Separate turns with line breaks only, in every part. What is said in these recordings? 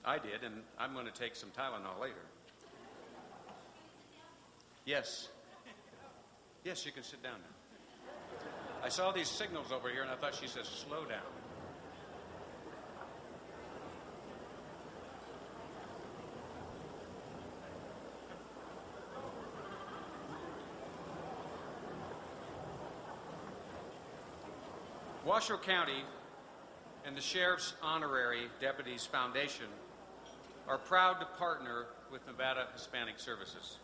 I did, and I'm going to take some Tylenol later. Yes. Yes, you can sit down now. I saw these signals over here, and I thought she said, slow down. Washoe County and the Sheriff's Honorary Deputies Foundation are proud to partner with Nevada Hispanic Services.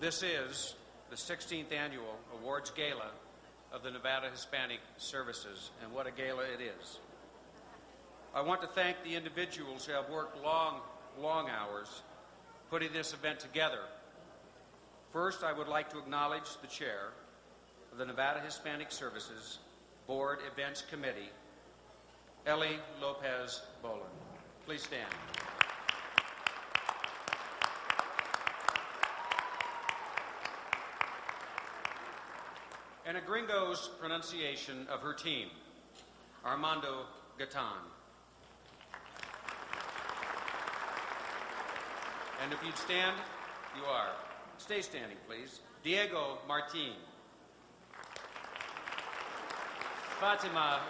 This is the 16th Annual Awards Gala of the Nevada Hispanic Services, and what a gala it is. I want to thank the individuals who have worked long hours putting this event together. First, I would like to acknowledge the chair of the Nevada Hispanic Services Board Events Committee, Ellie Lopez Boland. Please stand. And a gringo's pronunciation of her team, Armando Gatan. And if you'd stand, you are. Stay standing, please. Diego Martin. Fatima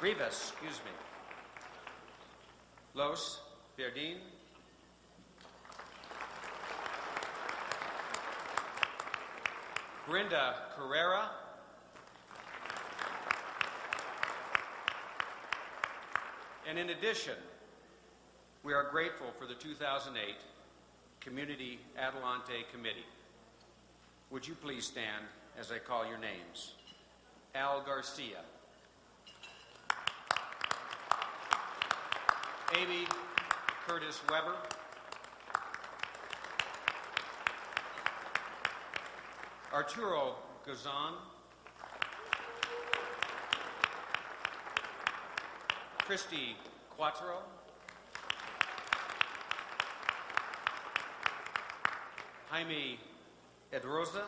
Rivas, Los Verdin. Brenda Carrera. And in addition, we are grateful for the 2008 Community Adelante Committee. Would you please stand as I call your names? Al Garcia, Amy Curtis Weber, Arturo Gazan, Christy Quattro, Jaime Edroza.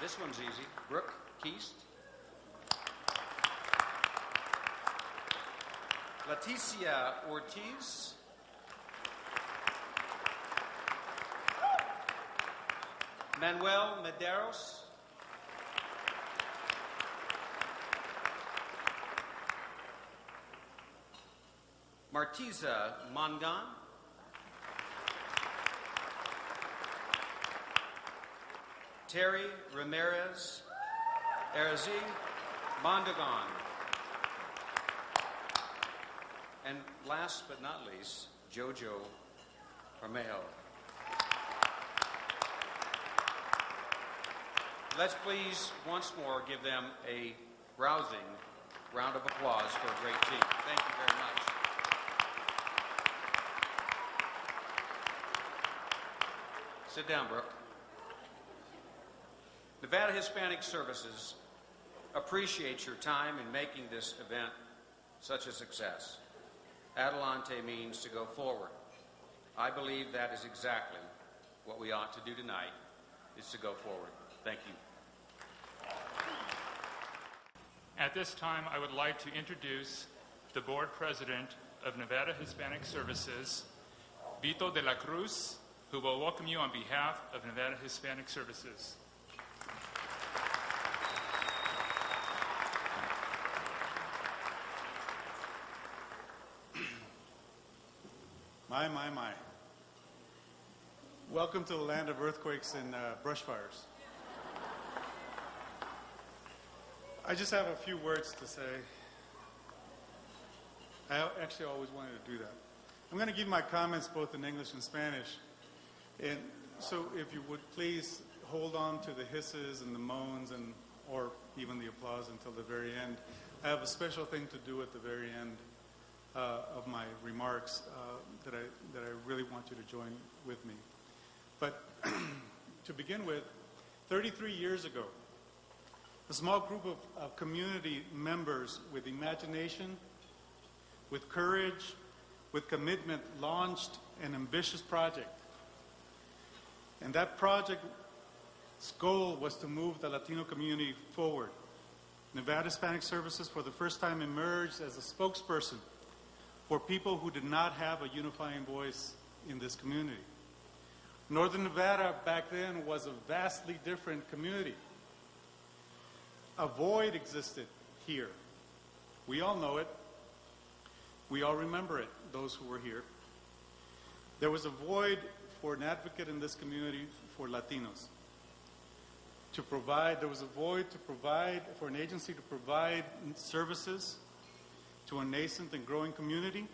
This one's easy. Brooke Keast. Leticia Ortiz. Manuel Medeiros. Martiza Mangan. Terry Ramirez Arazi Mondagon. And last but not least, Jojo Armejo. Let's please once more give them a rousing round of applause for a great team. Thank you very much. Sit down, Brooke. Nevada Hispanic Services appreciates your time in making this event such a success. Adelante means to go forward. I believe that is exactly what we ought to do tonight, is to go forward. Thank you.
At this time, I would like to introduce the Board President of Nevada Hispanic Services, Vito de la Cruz, who will welcome you on behalf of Nevada Hispanic Services.
My. Welcome to the land of earthquakes and brush fires. I just have a few words to say. I actually always wanted to do that. I'm going to give my comments both in English and Spanish. And so if you would please hold on to the hisses and the moans and or even the applause until the very end. I have a special thing to do at the very end of my remarks that I really want you to join with me. But to begin with, 33 years ago, a small group of community members with imagination, with courage, with commitment launched an ambitious project. And that project's goal was to move the Latino community forward. Nevada Hispanic Services for the first time emerged as a spokesperson for people who did not have a unifying voice in this community. Northern Nevada back then was a vastly different community. A void existed here. We all know it. We all remember it, those who were here. There was a void for an advocate in this community for Latinos. There was a void for an agency to provide services to a nascent and growing community,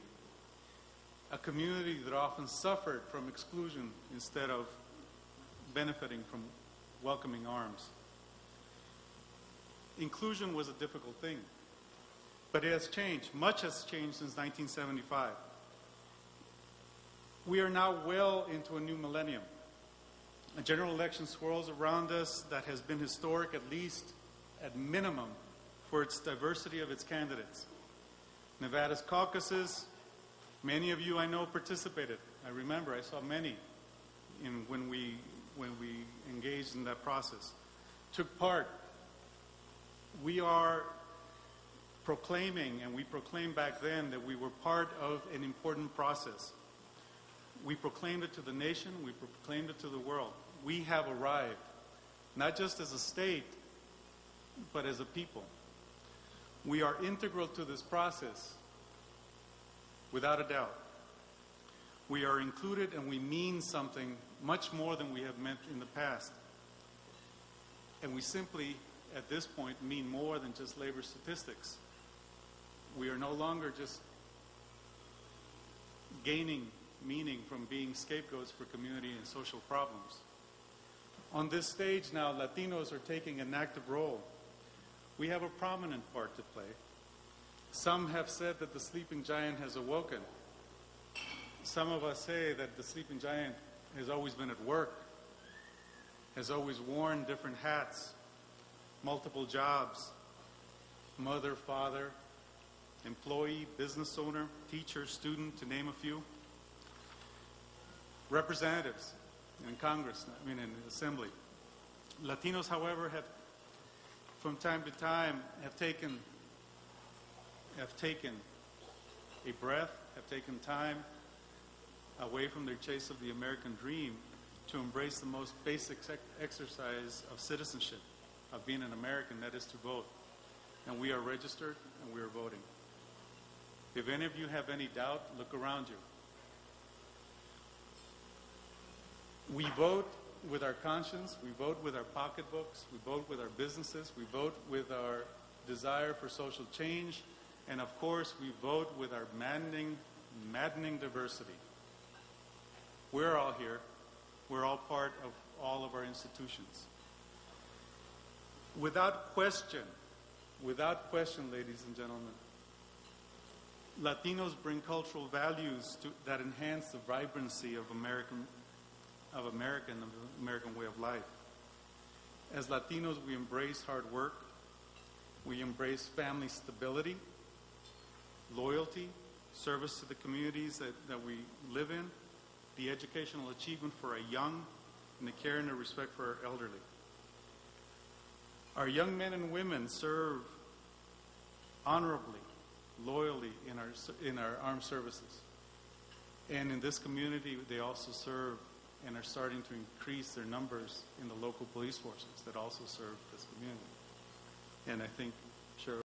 a community that often suffered from exclusion instead of benefiting from welcoming arms. Inclusion was a difficult thing, but it has changed. Much has changed since 1975. We are now well into a new millennium. A general election swirls around us that has been historic, at least at minimum, for its diversity of its candidates. Nevada's caucuses, many of you I know participated. I remember, I saw many when we engaged in that process. Took part. We are proclaiming, and we proclaimed back then, that we were part of an important process. We proclaimed it to the nation, we proclaimed it to the world. We have arrived, not just as a state, but as a people. We are integral to this process, without a doubt. We are included and we mean something much more than we have meant in the past. And we simply, at this point, mean more than just labor statistics. We are no longer just gaining meaning from being scapegoats for community and social problems. On this stage now, Latinos are taking an active role. We have a prominent part to play. Some have said that the sleeping giant has awoken. Some of us say that the sleeping giant has always been at work, has always worn different hats, multiple jobs, mother, father, employee, business owner, teacher, student, to name a few. Representatives in Congress, in the Assembly. Latinos, however, have, from time to time, have taken a breath, have taken time away from their chase of the American dream to embrace the most basic exercise of citizenship, of being an American, that is to vote. And we are registered and we are voting. If any of you have any doubt, look around you. We vote with our conscience, we vote with our pocketbooks, we vote with our businesses, we vote with our desire for social change, and of course we vote with our maddening diversity. We're all here. We're all part of all of our institutions. Without question, ladies and gentlemen, Latinos bring cultural values that enhance the vibrancy of American way of life. As Latinos, we embrace hard work. We embrace family stability, loyalty, service to the communities that we live in, the educational achievement for our young, and the care and the respect for our elderly. Our young men and women serve honorably, loyally in our armed services. And in this community, they also serve and are starting to increase their numbers in the local police forces that also serve this community. And I think